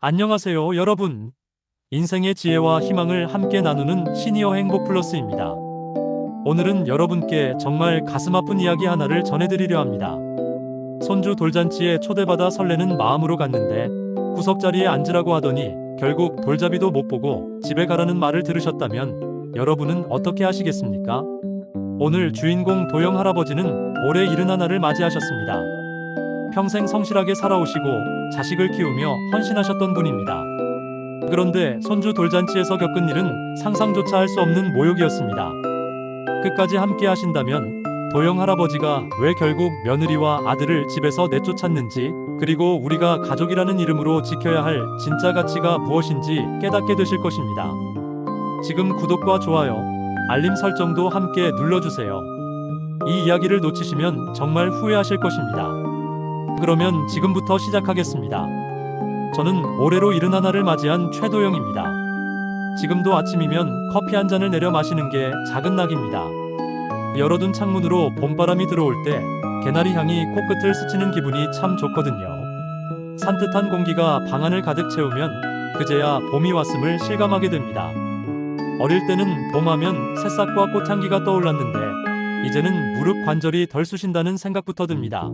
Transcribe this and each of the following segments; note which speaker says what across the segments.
Speaker 1: 안녕하세요, 여러분. 인생의 지혜와 희망을 함께 나누는 시니어 행복 플러스입니다. 오늘은 여러분께 정말 가슴 아픈 이야기 하나를 전해드리려 합니다. 손주 돌잔치에 초대받아 설레는 마음으로 갔는데 구석자리에 앉으라고 하더니 결국 돌잡이도 못 보고 집에 가라는 말을 들으셨다면 여러분은 어떻게 하시겠습니까? 오늘 주인공 도영 할아버지는 올해 71을 맞이하셨습니다. 평생 성실하게 살아오시고 자식을 키우며 헌신하셨던 분입니다. 그런데 손주 돌잔치에서 겪은 일은 상상조차 할 수 없는 모욕이었습니다. 끝까지 함께 하신다면 도영 할아버지가 왜 결국 며느리와 아들을 집에서 내쫓았는지, 그리고 우리가 가족이라는 이름으로 지켜야 할 진짜 가치가 무엇인지 깨닫게 되실 것입니다. 지금 구독과 좋아요, 알림 설정도 함께 눌러주세요. 이 이야기를 놓치시면 정말 후회하실 것입니다. 그러면 지금부터 시작하겠습니다. 저는 올해로 71을 맞이한 최도영입니다. 지금도 아침이면 커피 한 잔을 내려 마시는 게 작은 낙입니다. 열어둔 창문으로 봄바람이 들어올 때 개나리 향이 코끝을 스치는 기분이 참 좋거든요. 산뜻한 공기가 방 안을 가득 채우면 그제야 봄이 왔음을 실감하게 됩니다. 어릴 때는 봄하면 새싹과 꽃향기가 떠올랐는데 이제는 무릎 관절이 덜 쑤신다는 생각부터 듭니다.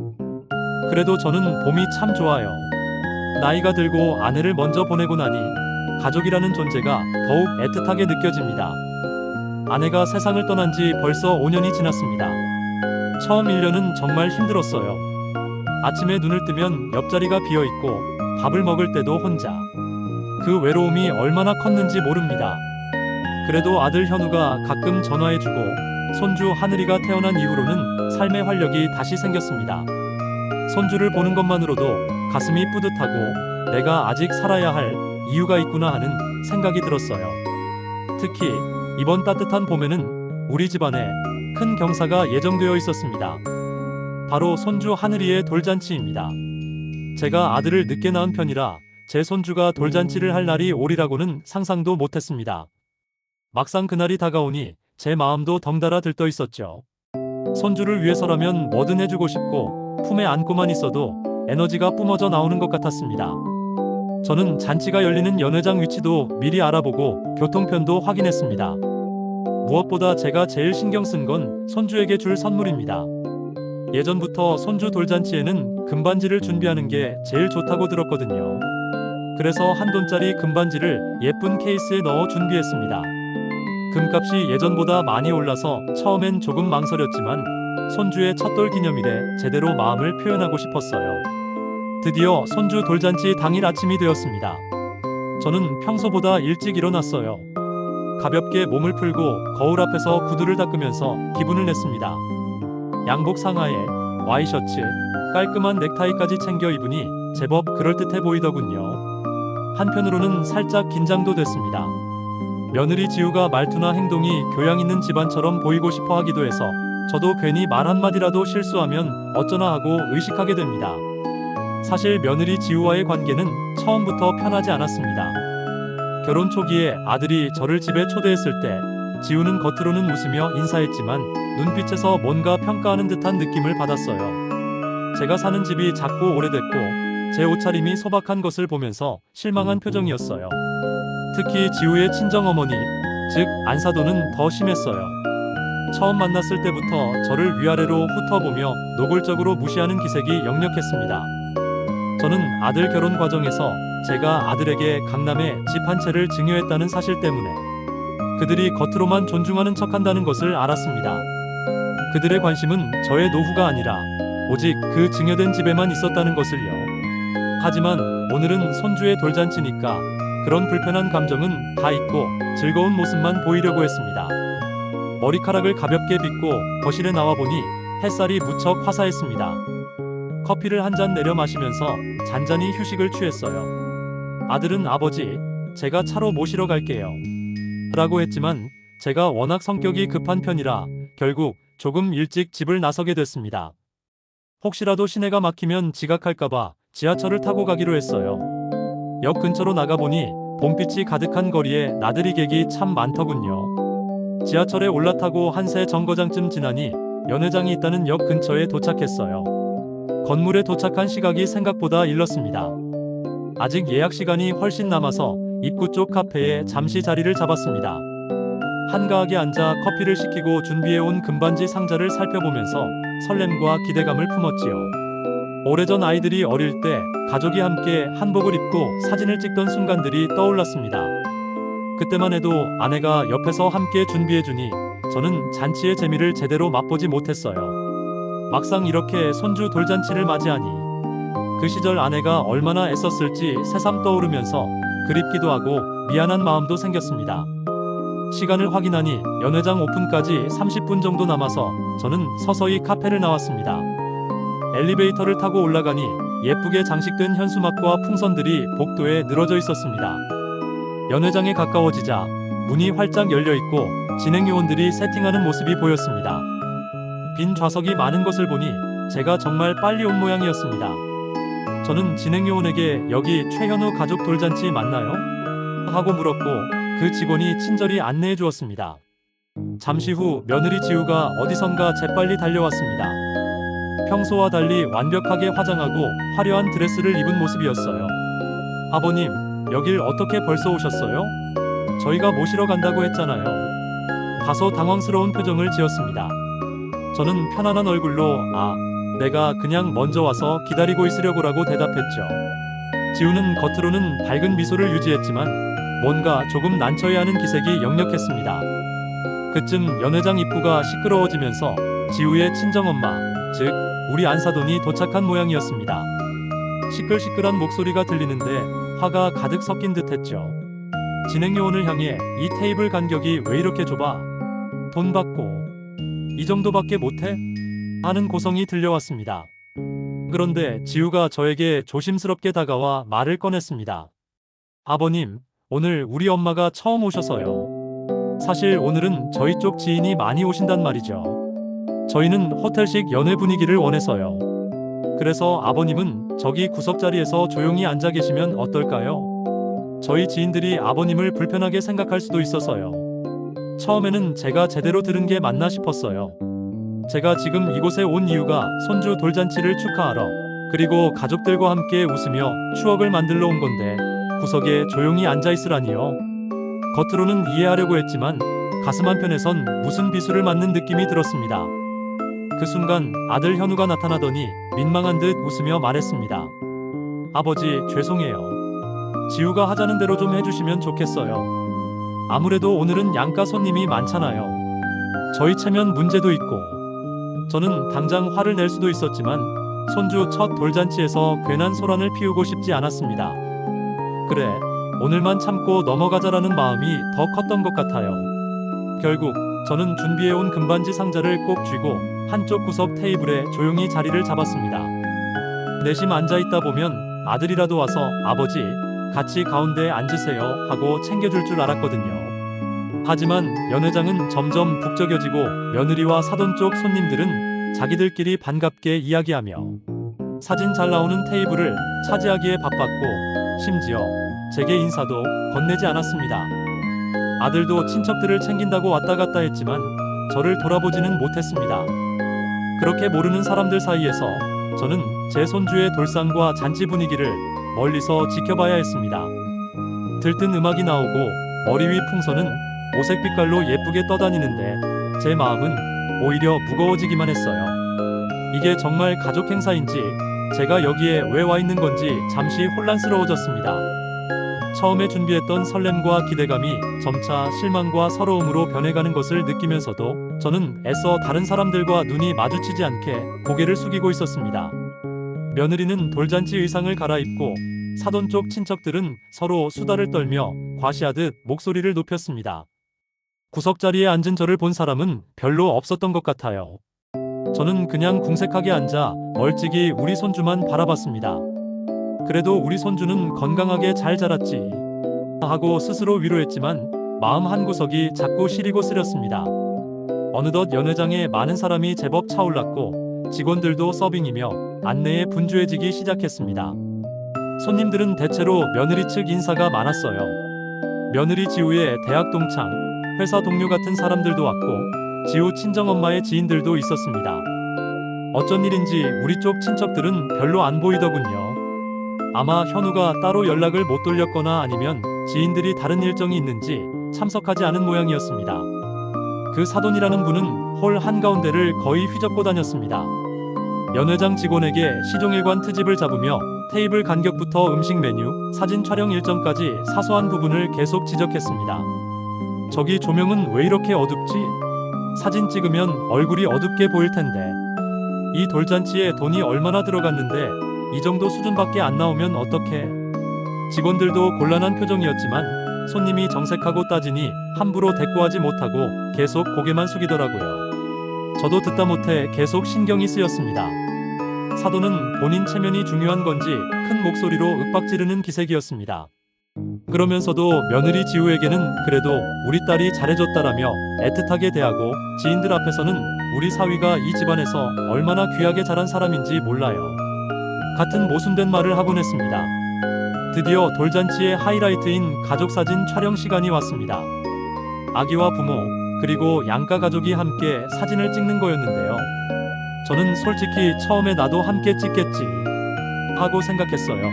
Speaker 1: 그래도 저는 봄이 참 좋아요. 나이가 들고 아내를 먼저 보내고 나니 가족이라는 존재가 더욱 애틋하게 느껴집니다. 아내가 세상을 떠난 지 벌써 5년이 지났습니다. 처음 1년은 정말 힘들었어요. 아침에 눈을 뜨면 옆자리가 비어있고 밥을 먹을 때도 혼자. 그 외로움이 얼마나 컸는지 모릅니다. 그래도 아들 현우가 가끔 전화해주고 손주 하늘이가 태어난 이후로는 삶의 활력이 다시 생겼습니다. 손주를 보는 것만으로도 가슴이 뿌듯하고 내가 아직 살아야 할 이유가 있구나 하는 생각이 들었어요. 특히 이번 따뜻한 봄에는 우리 집안에 큰 경사가 예정되어 있었습니다. 바로 손주 하늘이의 돌잔치입니다. 제가 아들을 늦게 낳은 편이라 제 손주가 돌잔치를 할 날이 오리라고는 상상도 못했습니다. 막상 그날이 다가오니 제 마음도 덩달아 들떠 있었죠. 손주를 위해서라면 뭐든 해주고 싶고 품에 안고만 있어도 에너지가 뿜어져 나오는 것 같았습니다. 저는 잔치가 열리는 연회장 위치도 미리 알아보고 교통편도 확인했습니다. 무엇보다 제가 제일 신경 쓴 건 손주에게 줄 선물입니다. 예전부터 손주 돌잔치에는 금반지를 준비하는 게 제일 좋다고 들었거든요. 그래서 한돈짜리 금반지를 예쁜 케이스에 넣어 준비했습니다. 금값이 예전보다 많이 올라서 처음엔 조금 망설였지만 손주의 첫돌 기념일에 제대로 마음을 표현하고 싶었어요. 드디어 손주 돌잔치 당일 아침이 되었습니다. 저는 평소보다 일찍 일어났어요. 가볍게 몸을 풀고 거울 앞에서 구두를 닦으면서 기분을 냈습니다. 양복 상하에 와이셔츠, 깔끔한 넥타이까지 챙겨 입으니 제법 그럴듯해 보이더군요. 한편으로는 살짝 긴장도 됐습니다. 며느리 지우가 말투나 행동이 교양 있는 집안처럼 보이고 싶어 하기도 해서 저도 괜히 말 한마디라도 실수하면 어쩌나 하고 의식하게 됩니다. 사실 며느리 지우와의 관계는 처음부터 편하지 않았습니다. 결혼 초기에 아들이 저를 집에 초대했을 때 지우는 겉으로는 웃으며 인사했지만 눈빛에서 뭔가 평가하는 듯한 느낌을 받았어요. 제가 사는 집이 작고 오래됐고 제 옷차림이 소박한 것을 보면서 실망한 표정이었어요. 특히 지우의 친정어머니, 즉 안사도는 더 심했어요. 처음 만났을 때부터 저를 위아래로 훑어보며 노골적으로 무시하는 기색이 역력했습니다. 저는 아들 결혼 과정에서 제가 아들에게 강남에 집 한 채를 증여했다는 사실 때문에 그들이 겉으로만 존중하는 척한다는 것을 알았습니다. 그들의 관심은 저의 노후가 아니라 오직 그 증여된 집에만 있었다는 것을요. 하지만 오늘은 손주의 돌잔치니까 그런 불편한 감정은 다 잊고 즐거운 모습만 보이려고 했습니다. 머리카락을 가볍게 빗고 거실에 나와보니 햇살이 무척 화사했습니다. 커피를 한 잔 내려 마시면서 잔잔히 휴식을 취했어요. 아들은 아버지, 제가 차로 모시러 갈게요. 라고 했지만 제가 워낙 성격이 급한 편이라 결국 조금 일찍 집을 나서게 됐습니다. 혹시라도 시내가 막히면 지각할까봐 지하철을 타고 가기로 했어요. 역 근처로 나가보니 봄빛이 가득한 거리에 나들이 객이 참 많더군요. 지하철에 올라타고 한세 정거장쯤 지나니 연회장이 있다는 역 근처에 도착했어요. 건물에 도착한 시각이 생각보다 일렀습니다. 아직 예약 시간이 훨씬 남아서 입구 쪽 카페에 잠시 자리를 잡았습니다. 한가하게 앉아 커피를 시키고 준비해온 금반지 상자를 살펴보면서 설렘과 기대감을 품었지요. 오래전 아이들이 어릴 때 가족이 함께 한복을 입고 사진을 찍던 순간들이 떠올랐습니다. 그때만 해도 아내가 옆에서 함께 준비해주니 저는 잔치의 재미를 제대로 맛보지 못했어요. 막상 이렇게 손주 돌잔치를 맞이하니 그 시절 아내가 얼마나 애썼을지 새삼 떠오르면서 그립기도 하고 미안한 마음도 생겼습니다. 시간을 확인하니 연회장 오픈까지 30분 정도 남아서 저는 서서히 카페를 나왔습니다. 엘리베이터를 타고 올라가니 예쁘게 장식된 현수막과 풍선들이 복도에 늘어져 있었습니다. 연회장에 가까워지자 문이 활짝 열려있고 진행요원들이 세팅하는 모습이 보였습니다. 빈 좌석이 많은 것을 보니 제가 정말 빨리 온 모양이었습니다. 저는 진행요원에게 여기 최현우 가족 돌잔치 맞나요? 하고 물었고 그 직원이 친절히 안내해 주었습니다. 잠시 후 며느리 지우가 어디선가 재빨리 달려왔습니다. 평소와 달리 완벽하게 화장하고 화려한 드레스를 입은 모습이었어요. 아버님, 여길 어떻게 벌써 오셨어요? 저희가 모시러 간다고 했잖아요. 다소 당황스러운 표정을 지었습니다. 저는 편안한 얼굴로 내가 그냥 먼저 와서 기다리고 있으려고라고 대답했죠. 지우는 겉으로는 밝은 미소를 유지했지만 뭔가 조금 난처해 하는 기색이 역력했습니다. 그쯤 연회장 입구가 시끄러워지면서 지우의 친정엄마, 즉 우리 안사돈이 도착한 모양이었습니다. 시끌시끌한 목소리가 들리는데 화가 가득 섞인 듯했죠. 진행요원을 향해 이 테이블 간격이 왜 이렇게 좁아? 돈 받고 이 정도밖에 못해? 하는 고성이 들려왔습니다. 그런데 지우가 저에게 조심스럽게 다가와 말을 꺼냈습니다. 아버님, 오늘 우리 엄마가 처음 오셔서요. 사실 오늘은 저희 쪽 지인이 많이 오신단 말이죠. 저희는 호텔식 연회 분위기를 원해서요. 그래서 아버님은 저기 구석자리에서 조용히 앉아 계시면 어떨까요? 저희 지인들이 아버님을 불편하게 생각할 수도 있어서요. 처음에는 제가 제대로 들은 게 맞나 싶었어요. 제가 지금 이곳에 온 이유가 손주 돌잔치를 축하하러, 그리고 가족들과 함께 웃으며 추억을 만들러 온 건데 구석에 조용히 앉아 있으라니요. 겉으로는 이해하려고 했지만 가슴 한편에선 무슨 비수를 맞는 느낌이 들었습니다. 그 순간 아들 현우가 나타나더니 민망한 듯 웃으며 말했습니다. 아버지, 죄송해요. 지우가 하자는 대로 좀 해주시면 좋겠어요. 아무래도 오늘은 양가 손님이 많잖아요. 저희 체면 문제도 있고. 저는 당장 화를 낼 수도 있었지만 손주 첫 돌잔치에서 괜한 소란을 피우고 싶지 않았습니다. 그래, 오늘만 참고 넘어가자라는 마음이 더 컸던 것 같아요. 결국 저는 준비해온 금반지 상자를 꼭 쥐고 한쪽 구석 테이블에 조용히 자리를 잡았습니다. 내심 앉아있다 보면 아들이라도 와서 아버지, 같이 가운데에 앉으세요 하고 챙겨줄 줄 알았거든요. 하지만 연회장은 점점 북적여지고 며느리와 사돈 쪽 손님들은 자기들끼리 반갑게 이야기하며 사진 잘 나오는 테이블을 차지하기에 바빴고 심지어 제게 인사도 건네지 않았습니다. 아들도 친척들을 챙긴다고 왔다 갔다 했지만 저를 돌아보지는 못했습니다. 그렇게 모르는 사람들 사이에서 저는 제 손주의 돌상과 잔치 분위기를 멀리서 지켜봐야 했습니다. 들뜬 음악이 나오고 머리 위 풍선은 오색 빛깔로 예쁘게 떠다니는데 제 마음은 오히려 무거워지기만 했어요. 이게 정말 가족 행사인지 제가 여기에 왜 와 있는 건지 잠시 혼란스러워졌습니다. 처음에 준비했던 설렘과 기대감이 점차 실망과 서러움으로 변해가는 것을 느끼면서도 저는 애써 다른 사람들과 눈이 마주치지 않게 고개를 숙이고 있었습니다. 며느리는 돌잔치 의상을 갈아입고 사돈 쪽 친척들은 서로 수다를 떨며 과시하듯 목소리를 높였습니다. 구석자리에 앉은 저를 본 사람은 별로 없었던 것 같아요. 저는 그냥 궁색하게 앉아 멀찍이 우리 손주만 바라봤습니다. 그래도 우리 손주는 건강하게 잘 자랐지 하고 스스로 위로했지만 마음 한구석이 자꾸 시리고 쓰렸습니다. 어느덧 연회장에 많은 사람이 제법 차올랐고 직원들도 서빙이며 안내에 분주해지기 시작했습니다. 손님들은 대체로 며느리 측 인사가 많았어요. 며느리 지우의 대학 동창, 회사 동료 같은 사람들도 왔고 지우 친정엄마의 지인들도 있었습니다. 어쩐 일인지 우리 쪽 친척들은 별로 안 보이더군요. 아마 현우가 따로 연락을 못 돌렸거나 아니면 지인들이 다른 일정이 있는지 참석하지 않은 모양이었습니다. 그 사돈이라는 분은 홀 한가운데를 거의 휘젓고 다녔습니다. 연회장 직원에게 시종일관 트집을 잡으며 테이블 간격부터 음식 메뉴, 사진 촬영 일정까지 사소한 부분을 계속 지적했습니다. 저기 조명은 왜 이렇게 어둡지? 사진 찍으면 얼굴이 어둡게 보일 텐데. 이 돌잔치에 돈이 얼마나 들어갔는데 이 정도 수준밖에 안 나오면 어떡해? 직원들도 곤란한 표정이었지만 손님이 정색하고 따지니 함부로 대꾸하지 못하고 계속 고개만 숙이더라고요. 저도 듣다 못해 계속 신경이 쓰였습니다. 사돈은 본인 체면이 중요한 건지 큰 목소리로 윽박지르는 기색이었습니다. 그러면서도 며느리 지우에게는 그래도 우리 딸이 잘해줬다라며 애틋하게 대하고 지인들 앞에서는 우리 사위가 이 집안에서 얼마나 귀하게 자란 사람인지 몰라요. 같은 모순된 말을 하곤 했습니다. 드디어 돌잔치의 하이라이트인 가족사진 촬영 시간이 왔습니다. 아기와 부모 그리고 양가 가족이 함께 사진을 찍는 거였는데요. 저는 솔직히 처음에 나도 함께 찍겠지 하고 생각했어요.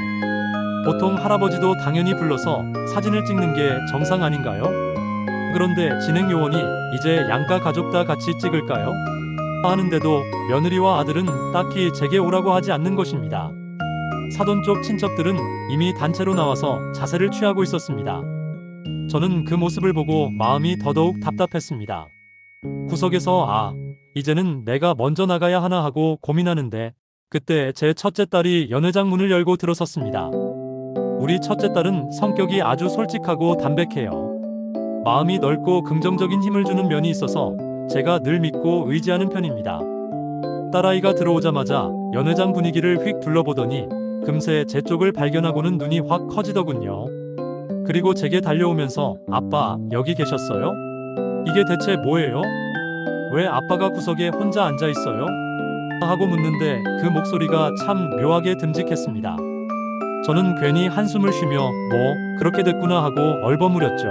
Speaker 1: 보통 할아버지도 당연히 불러서 사진을 찍는 게 정상 아닌가요? 그런데 진행 요원이 이제 양가 가족 다 같이 찍을까요? 하는데도 며느리와 아들은 딱히 제게 오라고 하지 않는 것입니다. 사돈 쪽 친척들은 이미 단체로 나와서 자세를 취하고 있었습니다. 저는 그 모습을 보고 마음이 더더욱 답답했습니다. 구석에서 이제는 내가 먼저 나가야 하나 하고 고민하는데 그때 제 첫째 딸이 연회장 문을 열고 들어섰습니다. 우리 첫째 딸은 성격이 아주 솔직하고 담백해요. 마음이 넓고 긍정적인 힘을 주는 면이 있어서 제가 늘 믿고 의지하는 편입니다. 딸아이가 들어오자마자 연회장 분위기를 휙 둘러보더니 금세 제 쪽을 발견하고는 눈이 확 커지더군요. 그리고 제게 달려오면서 아빠 여기 계셨어요? 이게 대체 뭐예요? 왜 아빠가 구석에 혼자 앉아 있어요? 하고 묻는데 그 목소리가 참 묘하게 듬직했습니다. 저는 괜히 한숨을 쉬며 뭐 그렇게 됐구나 하고 얼버무렸죠.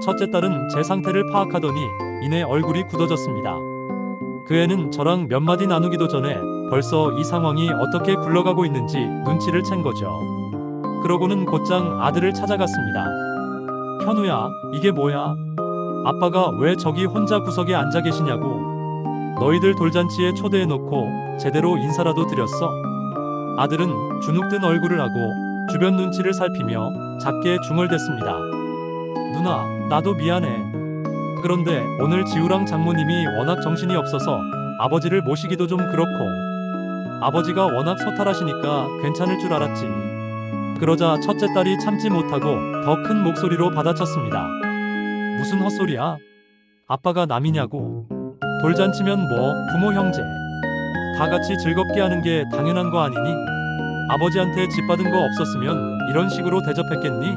Speaker 1: 첫째 딸은 제 상태를 파악하더니 이내 얼굴이 굳어졌습니다. 그 애는 저랑 몇 마디 나누기도 전에 벌써 이 상황이 어떻게 굴러가고 있는지 눈치를 챈 거죠. 그러고는 곧장 아들을 찾아갔습니다. 현우야, 이게 뭐야? 아빠가 왜 저기 혼자 구석에 앉아 계시냐고. 너희들 돌잔치에 초대해놓고 제대로 인사라도 드렸어? 아들은 주눅든 얼굴을 하고 주변 눈치를 살피며 작게 중얼댔습니다. 누나, 나도 미안해. 그런데 오늘 지우랑 장모님이 워낙 정신이 없어서 아버지를 모시기도 좀 그렇고 아버지가 워낙 소탈하시니까 괜찮을 줄 알았지. 그러자 첫째 딸이 참지 못하고 더 큰 목소리로 받아쳤습니다. 무슨 헛소리야? 아빠가 남이냐고. 돌잔치면 뭐 부모 형제 다 같이 즐겁게 하는 게 당연한 거 아니니? 아버지한테 집 받은 거 없었으면 이런 식으로 대접했겠니?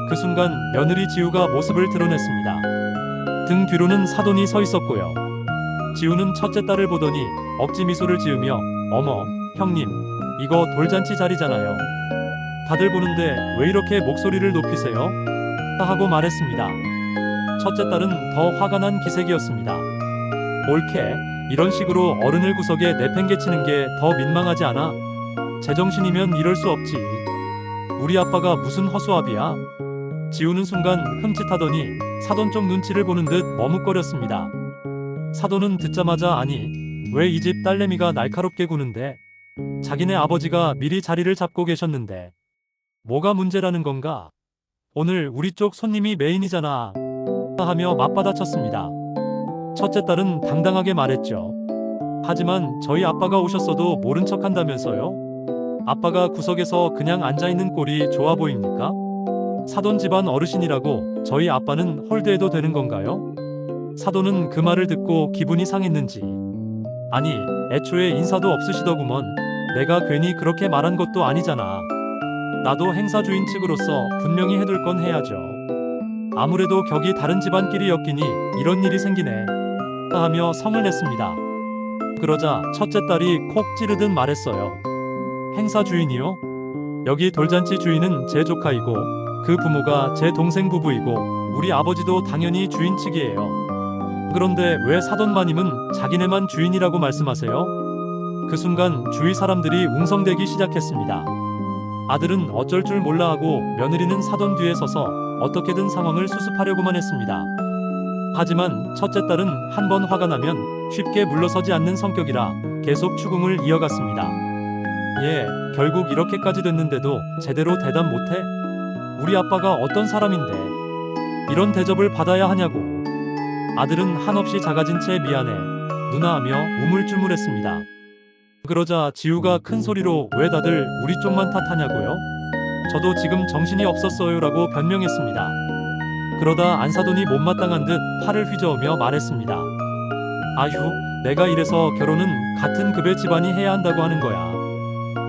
Speaker 1: 그 순간 며느리 지우가 모습을 드러냈습니다. 등 뒤로는 사돈이 서 있었고요. 지우는 첫째 딸을 보더니 억지 미소를 지으며 어머, 형님, 이거 돌잔치 자리잖아요. 다들 보는데 왜 이렇게 목소리를 높이세요? 하고 말했습니다. 첫째 딸은 더 화가 난 기색이었습니다. 옳게, 이런 식으로 어른을 구석에 내팽개치는 게 더 민망하지 않아? 제정신이면 이럴 수 없지. 우리 아빠가 무슨 허수아비야? 지우는 순간 흠칫하더니 사돈 쪽 눈치를 보는 듯 머뭇거렸습니다. 사돈은 듣자마자 아니, 왜 이 집 딸내미가 날카롭게 구는데? 자기네 아버지가 미리 자리를 잡고 계셨는데 뭐가 문제라는 건가? 오늘 우리 쪽 손님이 메인이잖아 하며 맞받아쳤습니다. 첫째 딸은 당당하게 말했죠. 하지만 저희 아빠가 오셨어도 모른 척 한다면서요? 아빠가 구석에서 그냥 앉아있는 꼴이 좋아 보입니까? 사돈 집안 어르신이라고 저희 아빠는 홀대해도 되는 건가요? 사돈은 그 말을 듣고 기분이 상했는지 아니, 애초에 인사도 없으시더구먼. 내가 괜히 그렇게 말한 것도 아니잖아. 나도 행사 주인 측으로서 분명히 해둘 건 해야죠. 아무래도 격이 다른 집안끼리 엮이니 이런 일이 생기네 하며 성을 냈습니다. 그러자 첫째 딸이 콕 찌르듯 말했어요. 행사 주인이요? 여기 돌잔치 주인은 제 조카이고 그 부모가 제 동생 부부이고 우리 아버지도 당연히 주인 측이에요. 그런데 왜 사돈 마님은 자기네만 주인이라고 말씀하세요? 그 순간 주위 사람들이 웅성대기 시작했습니다. 아들은 어쩔 줄 몰라 하고 며느리는 사돈 뒤에 서서 어떻게든 상황을 수습하려고만 했습니다. 하지만 첫째 딸은 한 번 화가 나면 쉽게 물러서지 않는 성격이라 계속 추궁을 이어갔습니다. 예, 결국 이렇게까지 됐는데도 제대로 대답 못해? 우리 아빠가 어떤 사람인데 이런 대접을 받아야 하냐고. 아들은 한없이 작아진 채 미안해, 누나 하며 우물쭈물했습니다. 그러자 지우가 큰 소리로 왜 다들 우리 쪽만 탓하냐고요? 저도 지금 정신이 없었어요 라고 변명했습니다. 그러다 안사돈이 못마땅한 듯 팔을 휘저으며 말했습니다. 아휴, 내가 이래서 결혼은 같은 급의 집안이 해야 한다고 하는 거야.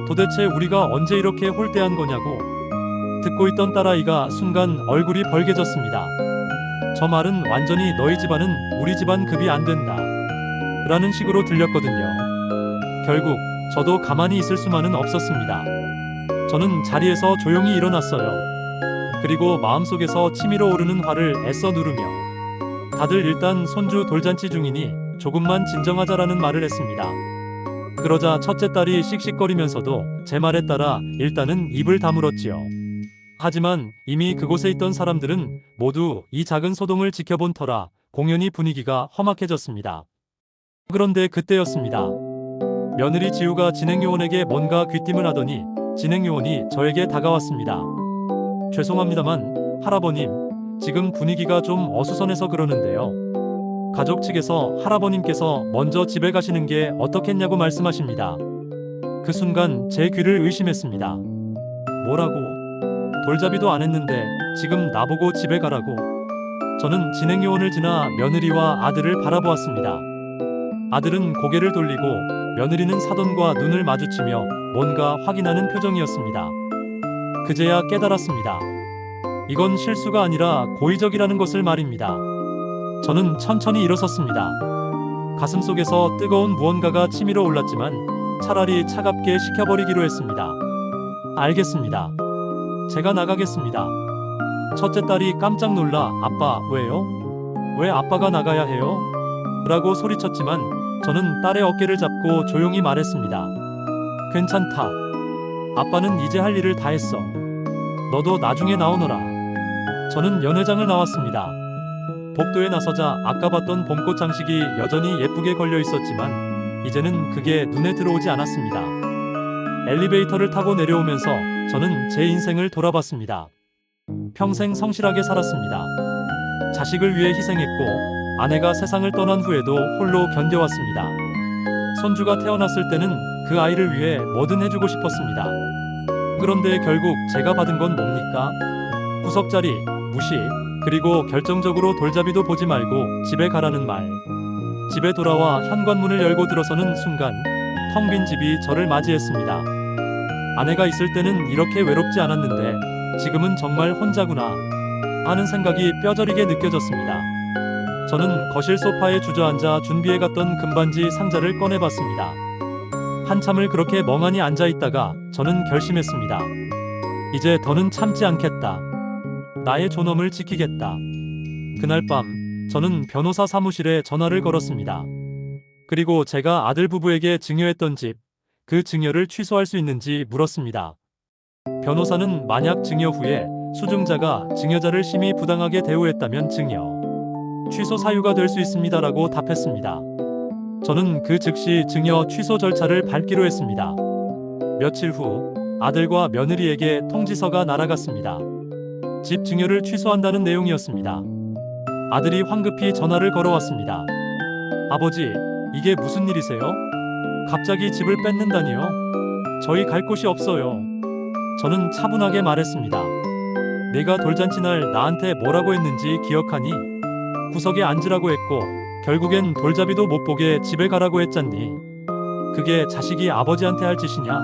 Speaker 1: 도대체 우리가 언제 이렇게 홀대한 거냐고. 듣고 있던 딸아이가 순간 얼굴이 벌개졌습니다. 저 말은 완전히 너희 집안은 우리 집안 급이 안 된다 라는 식으로 들렸거든요. 결국 저도 가만히 있을 수만은 없었습니다. 저는 자리에서 조용히 일어났어요. 그리고 마음속에서 치밀어 오르는 화를 애써 누르며 다들 일단 손주 돌잔치 중이니 조금만 진정하자라는 말을 했습니다. 그러자 첫째 딸이 씩씩거리면서도 제 말에 따라 일단은 입을 다물었지요. 하지만 이미 그곳에 있던 사람들은 모두 이 작은 소동을 지켜본 터라 공연히 분위기가 험악해졌습니다. 그런데 그때였습니다. 며느리 지우가 진행요원에게 뭔가 귀띔을 하더니 진행요원이 저에게 다가왔습니다. 죄송합니다만 할아버님, 지금 분위기가 좀 어수선해서 그러는데요. 가족 측에서 할아버님께서 먼저 집에 가시는 게 어떻겠냐고 말씀하십니다. 그 순간 제 귀를 의심했습니다. 뭐라고? 돌잡이도 안 했는데 지금 나보고 집에 가라고. 저는 진행요원을 지나 며느리와 아들을 바라보았습니다. 아들은 고개를 돌리고 며느리는 사돈과 눈을 마주치며 뭔가 확인하는 표정이었습니다. 그제야 깨달았습니다. 이건 실수가 아니라 고의적이라는 것을 말입니다. 저는 천천히 일어섰습니다. 가슴속에서 뜨거운 무언가가 치밀어 올랐지만 차라리 차갑게 식혀버리기로 했습니다. 알겠습니다. 제가 나가겠습니다. 첫째 딸이 깜짝 놀라 아빠, 왜요? 왜 아빠가 나가야 해요? 라고 소리쳤지만 저는 딸의 어깨를 잡고 조용히 말했습니다. 괜찮다. 아빠는 이제 할 일을 다 했어. 너도 나중에 나오너라. 저는 연회장을 나왔습니다. 복도에 나서자 아까 봤던 봄꽃 장식이 여전히 예쁘게 걸려 있었지만 이제는 그게 눈에 들어오지 않았습니다. 엘리베이터를 타고 내려오면서 저는 제 인생을 돌아봤습니다. 평생 성실하게 살았습니다. 자식을 위해 희생했고 아내가 세상을 떠난 후에도 홀로 견뎌왔습니다. 손주가 태어났을 때는 그 아이를 위해 뭐든 해주고 싶었습니다. 그런데 결국 제가 받은 건 뭡니까? 구석자리, 무시, 그리고 결정적으로 돌잡이도 보지 말고 집에 가라는 말. 집에 돌아와 현관문을 열고 들어서는 순간 텅 빈 집이 저를 맞이했습니다. 아내가 있을 때는 이렇게 외롭지 않았는데 지금은 정말 혼자구나 하는 생각이 뼈저리게 느껴졌습니다. 저는 거실 소파에 주저앉아 준비해갔던 금반지 상자를 꺼내봤습니다. 한참을 그렇게 멍하니 앉아있다가 저는 결심했습니다. 이제 더는 참지 않겠다. 나의 존엄을 지키겠다. 그날 밤 저는 변호사 사무실에 전화를 걸었습니다. 그리고 제가 아들 부부에게 증여했던 집, 그 증여를 취소할 수 있는지 물었습니다. 변호사는 만약 증여 후에 수증자가 증여자를 심히 부당하게 대우했다면 증여 취소 사유가 될 수 있습니다라고 답했습니다. 저는 그 즉시 증여 취소 절차를 밟기로 했습니다. 며칠 후 아들과 며느리에게 통지서가 날아갔습니다. 집 증여를 취소한다는 내용이었습니다. 아들이 황급히 전화를 걸어왔습니다. 아버지, 이게 무슨 일이세요? 갑자기 집을 뺏는다니요? 저희 갈 곳이 없어요. 저는 차분하게 말했습니다. 내가 돌잔치 날 나한테 뭐라고 했는지 기억하니? 구석에 앉으라고 했고 결국엔 돌잡이도 못 보게 집에 가라고 했잖니. 그게 자식이 아버지한테 할 짓이냐?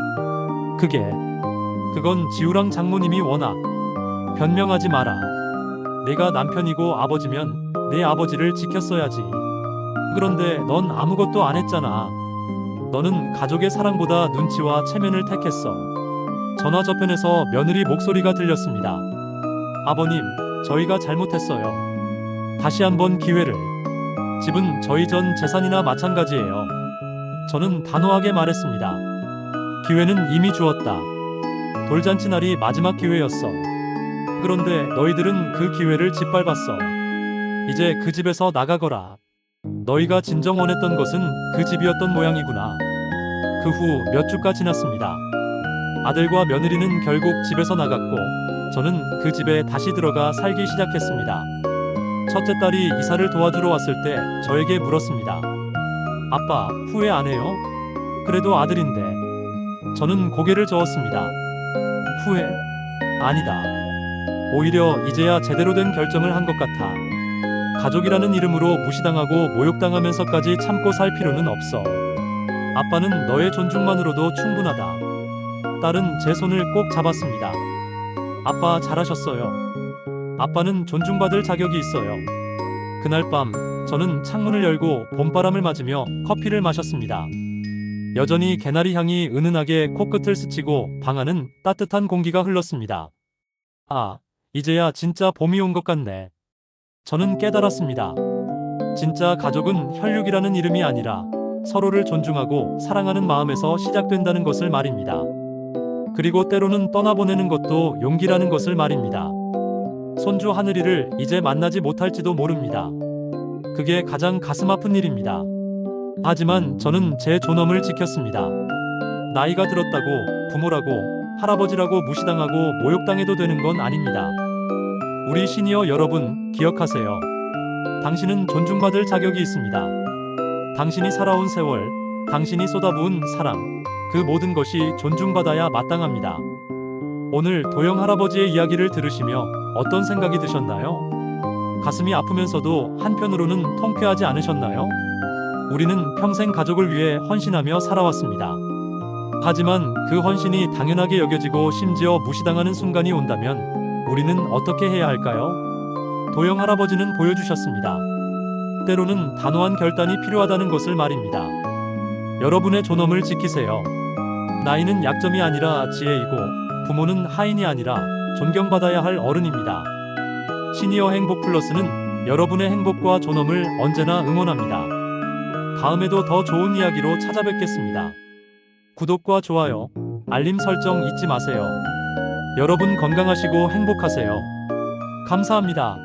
Speaker 1: 그건 지우랑 장모님이 워낙. 변명하지 마라. 내가 남편이고 아버지면 내 아버지를 지켰어야지. 그런데 넌 아무것도 안 했잖아. 너는 가족의 사랑보다 눈치와 체면을 택했어. 전화 저편에서 며느리 목소리가 들렸습니다. 아버님, 저희가 잘못했어요. 다시 한번 기회를. 집은 저희 전 재산이나 마찬가지예요. 저는 단호하게 말했습니다. 기회는 이미 주었다. 돌잔치 날이 마지막 기회였어. 그런데 너희들은 그 기회를 짓밟았어. 이제 그 집에서 나가거라. 너희가 진정 원했던 것은 그 집이었던 모양이구나. 그 후 몇 주가 지났습니다. 아들과 며느리는 결국 집에서 나갔고 저는 그 집에 다시 들어가 살기 시작했습니다. 첫째 딸이 이사를 도와주러 왔을 때 저에게 물었습니다. 아빠, 후회 안 해요? 그래도 아들인데. 저는 고개를 저었습니다. 후회? 아니다. 오히려 이제야 제대로 된 결정을 한 것 같아. 가족이라는 이름으로 무시당하고 모욕당하면서까지 참고 살 필요는 없어. 아빠는 너의 존중만으로도 충분하다. 딸은 제 손을 꼭 잡았습니다. 아빠 잘하셨어요. 아빠는 존중받을 자격이 있어요. 그날 밤 저는 창문을 열고 봄바람을 맞으며 커피를 마셨습니다. 여전히 개나리 향이 은은하게 코끝을 스치고 방 안은 따뜻한 공기가 흘렀습니다. 아, 이제야 진짜 봄이 온 것 같네. 저는 깨달았습니다. 진짜 가족은 혈육이라는 이름이 아니라 서로를 존중하고 사랑하는 마음에서 시작된다는 것을 말입니다. 그리고 때로는 떠나보내는 것도 용기라는 것을 말입니다. 손주 하늘이를 이제 만나지 못할지도 모릅니다. 그게 가장 가슴 아픈 일입니다. 하지만 저는 제 존엄을 지켰습니다. 나이가 들었다고 부모라고 할아버지라고 무시당하고 모욕당해도 되는 건 아닙니다. 우리 시니어 여러분, 기억하세요. 당신은 존중받을 자격이 있습니다. 당신이 살아온 세월, 당신이 쏟아부은 사랑, 그 모든 것이 존중받아야 마땅합니다. 오늘 도영 할아버지의 이야기를 들으시며 어떤 생각이 드셨나요? 가슴이 아프면서도 한편으로는 통쾌하지 않으셨나요? 우리는 평생 가족을 위해 헌신하며 살아왔습니다. 하지만 그 헌신이 당연하게 여겨지고 심지어 무시당하는 순간이 온다면 우리는 어떻게 해야 할까요? 도영 할아버지는 보여주셨습니다. 때로는 단호한 결단이 필요하다는 것을 말입니다. 여러분의 존엄을 지키세요. 나이는 약점이 아니라 지혜이고 부모는 하인이 아니라 존경받아야 할 어른입니다. 시니어 행복 플러스는 여러분의 행복과 존엄을 언제나 응원합니다. 다음에도 더 좋은 이야기로 찾아뵙겠습니다. 구독과 좋아요, 알림 설정 잊지 마세요. 여러분 건강하시고 행복하세요. 감사합니다.